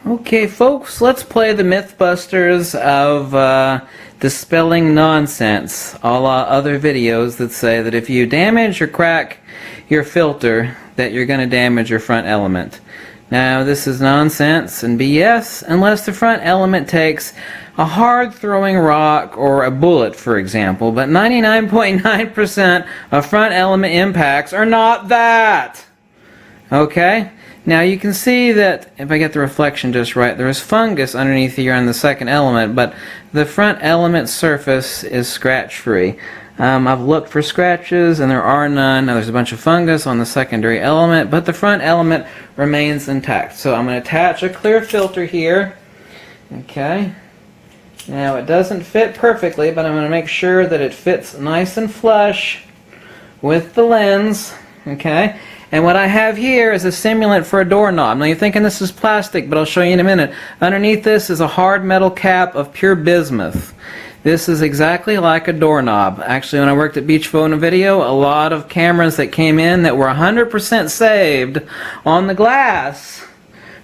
Okay, folks, let's play the Mythbusters of dispelling nonsense, a la other videos that say that if you damage or crack your filter, that you're going to damage your front element. Now, this is nonsense and BS unless the front element takes a hard-throwing rock or a bullet, for example, but 99.9% of front element impacts are not that. Okay? Now you can see that, if I get the reflection just right, there is fungus underneath here on the second element, but the front element surface is scratch-free. I've looked for scratches and there are none. Now there's a bunch of fungus on the secondary element, but the front element remains intact. So I'm going to attach a clear filter here. Okay. Now it doesn't fit perfectly, but I'm going to make sure that it fits nice and flush with the lens. Okay. And what I have here is a simulant for a doorknob. Now you're thinking this is plastic, but I'll show you in a minute. Underneath this is a hard metal cap of pure bismuth. This is exactly like a doorknob. Actually, when I worked at Beach Phone and Video, a lot of cameras that came in that were 100% saved on the glass,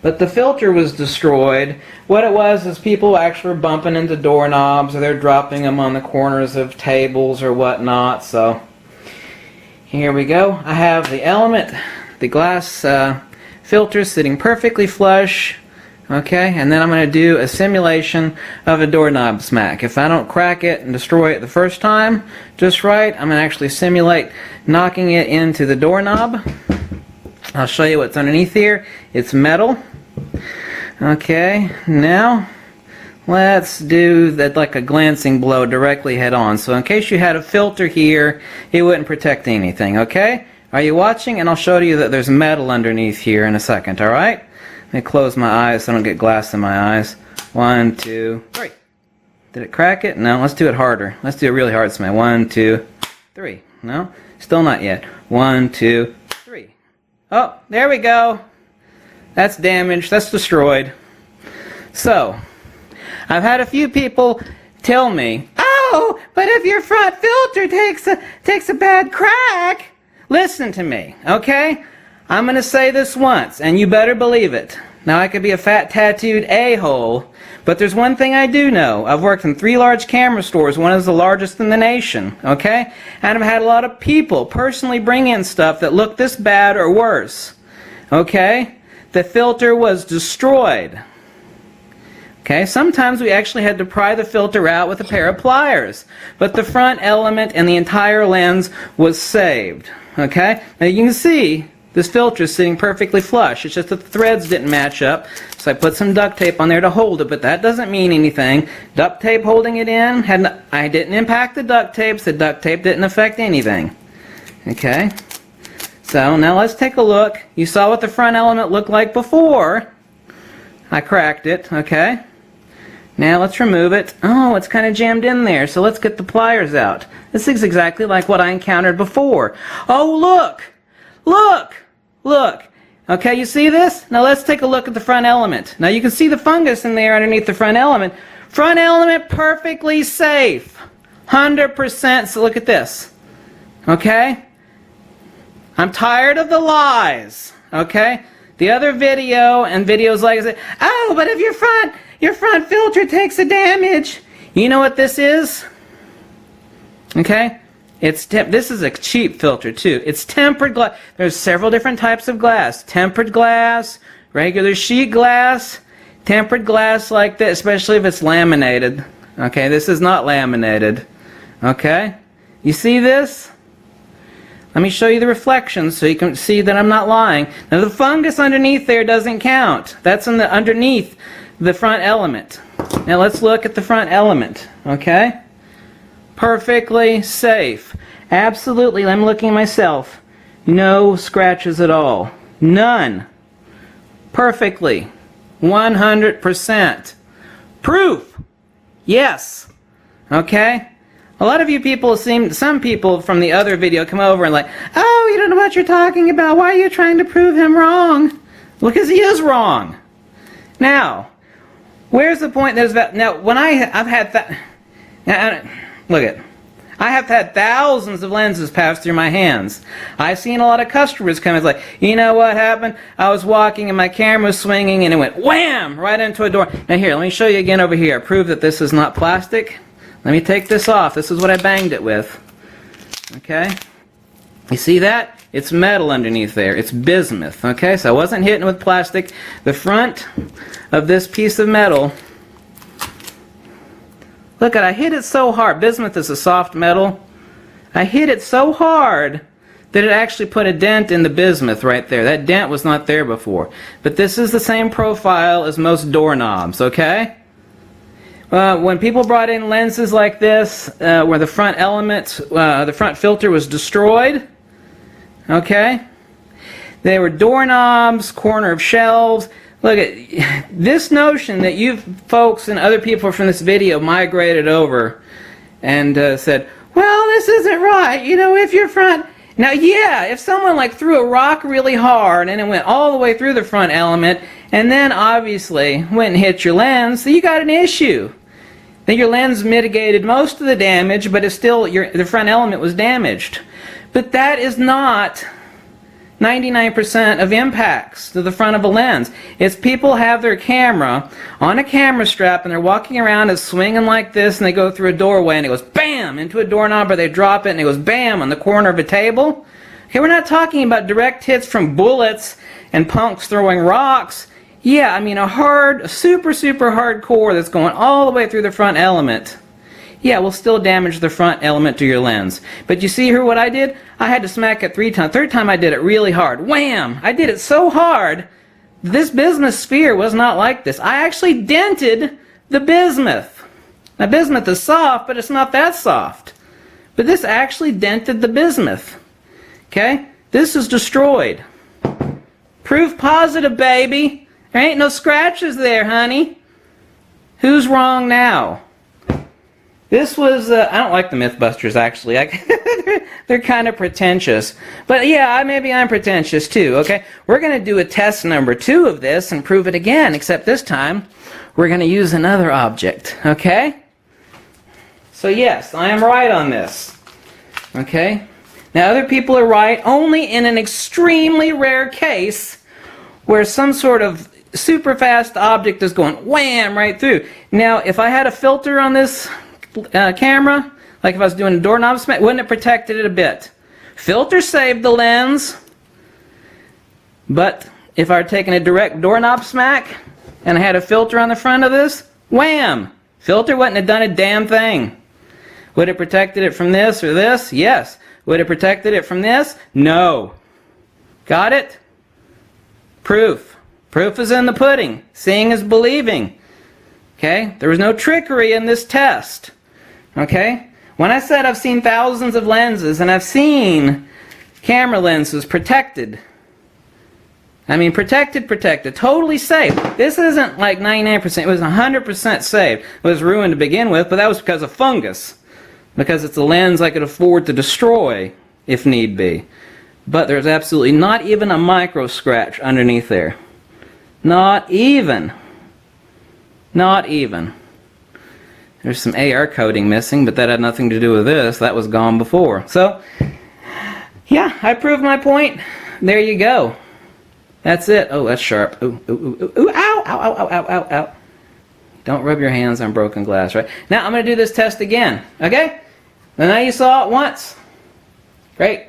but the filter was destroyed. What it was is people actually were bumping into doorknobs, or they're dropping them on the corners of tables or whatnot. So here we go. I have the element, the glass filter sitting perfectly flush. Okay, and then I'm going to do a simulation of a doorknob smack. If I don't crack it and destroy it the first time just right, I'm going to actually simulate knocking it into the doorknob. I'll show you what's underneath here. It's metal. Okay, now let's do that like a glancing blow directly head on. So in case you had a filter here, it wouldn't protect anything, okay? Are you watching? And I'll show you that there's metal underneath here in a second, alright? Let me close my eyes so I don't get glass in my eyes. 1, 2, 3. Did it crack it? No, let's do it harder. Let's do it really hard, Smith. 1, 2, 3. No? Still not yet. 1, 2, 3. Oh, there we go. That's damaged. That's destroyed. So, I've had a few people tell me, oh, but if your front filter takes a bad crack, listen to me, okay? I'm going to say this once, and you better believe it. Now, I could be a fat, tattooed a-hole, but there's one thing I do know. I've worked in 3 large camera stores. One is the largest in the nation, okay? And I've had a lot of people personally bring in stuff that looked this bad or worse, okay? The filter was destroyed. Okay, sometimes we actually had to pry the filter out with a pair of pliers, but the front element and the entire lens was saved. Okay, now you can see this filter is sitting perfectly flush. It's just that the threads didn't match up, so I put some duct tape on there to hold it, but that doesn't mean anything. Duct tape holding it in, I didn't impact the duct tape, so the duct tape didn't affect anything. Okay, so now let's take a look. You saw what the front element looked like before I cracked it, okay? Now let's remove it. Oh, it's kind of jammed in there, so let's get the pliers out. This is exactly like what I encountered before. Oh, look! Look! Look! Okay, you see this? Now let's take a look at the front element. Now you can see the fungus in there underneath the front element. Front element perfectly safe. 100%, so look at this. Okay? I'm tired of the lies. Okay? The other video and videos like I said, oh, but if your front filter takes a damage. You know what this is? Okay? This is a cheap filter too. It's tempered glass. There's several different types of glass. Tempered glass, regular sheet glass, tempered glass like this, especially if it's laminated. Okay, this is not laminated. Okay? You see this? Let me show you the reflections so you can see that I'm not lying. Now the fungus underneath there doesn't count. That's underneath the front element. Now let's look at the front element. Okay? Perfectly safe. Absolutely, I'm looking myself. No scratches at all. None. Perfectly. 100%. Proof. Yes. Okay? A lot of you people some people from the other video come over and like, oh, you don't know what you're talking about. Why are you trying to prove him wrong? Well, because he is wrong. Now, where's the point? Now, when I've had that. Look it. I have had thousands of lenses pass through my hands. I've seen a lot of customers come and like, you know what happened? I was walking and my camera was swinging and it went wham right into a door. Now here, let me show you again over here. Prove that this is not plastic. Let me take this off. This is what I banged it with. Okay? You see that? It's metal underneath there. It's bismuth. Okay? So I wasn't hitting it with plastic. The front of this piece of metal, look at, I hit it so hard. Bismuth is a soft metal. I hit it so hard that it actually put a dent in the bismuth right there. That dent was not there before. But this is the same profile as most doorknobs, okay? When people brought in lenses like this, where the front element, the front filter was destroyed, okay? They were doorknobs, corner of shelves. Look at this notion that you folks and other people from this video migrated over and said, well, this isn't right. You know, if your front... Now, yeah, if someone like threw a rock really hard and it went all the way through the front element and then obviously went and hit your lens, so you got an issue. Then your lens mitigated most of the damage, but it's still the front element was damaged. But that is not 99% of impacts to the front of a lens. It's people have their camera on a camera strap and they're walking around and swinging like this and they go through a doorway and it goes BAM into a doorknob, or they drop it and it goes BAM on the corner of a table. Okay, we're not talking about direct hits from bullets and punks throwing rocks. Yeah, I mean a super hard core that's going all the way through the front element. Yeah, will still damage the front element to your lens. But you see here what I did? I had to smack it 3 times. Third time I did it really hard. Wham! I did it so hard, this bismuth sphere was not like this. I actually dented the bismuth. Now bismuth is soft, but it's not that soft. But this actually dented the bismuth. Okay? This is destroyed. Proof positive, baby. There ain't no scratches there, honey. Who's wrong now? This was, I don't like the Mythbusters actually. They're kind of pretentious. But yeah, maybe I'm pretentious too, okay? We're going to do a test number 2 of this and prove it again, except this time we're going to use another object, okay? So yes, I am right on this, okay? Now other people are right only in an extremely rare case where some sort of super fast object is going wham right through. Now if I had a filter on this camera, like if I was doing a doorknob smack, wouldn't it protected it a bit? Filter saved the lens, but if I were taking a direct doorknob smack and I had a filter on the front of this, wham! Filter wouldn't have done a damn thing. Would it protected it from this or this? Yes. Would it protected it from this? No. Got it? Proof. Proof is in the pudding. Seeing is believing. Okay? There was no trickery in this test. Okay? When I said I've seen thousands of lenses and I've seen camera lenses protected, I mean protected, totally safe. This isn't like 99%, it was 100% safe. It was ruined to begin with, but that was because of fungus. Because it's a lens I could afford to destroy if need be. But there's absolutely not even a micro scratch underneath there. Not even. Not even. There's some AR coating missing, but that had nothing to do with this. That was gone before. So, yeah, I proved my point. There you go. That's it. Oh, that's sharp. Ooh, ooh, ooh, ooh, ow, ow, ow, ow, ow, ow, ow. Don't rub your hands on broken glass, right? Now I'm going to do this test again, okay? And now you saw it once. Great.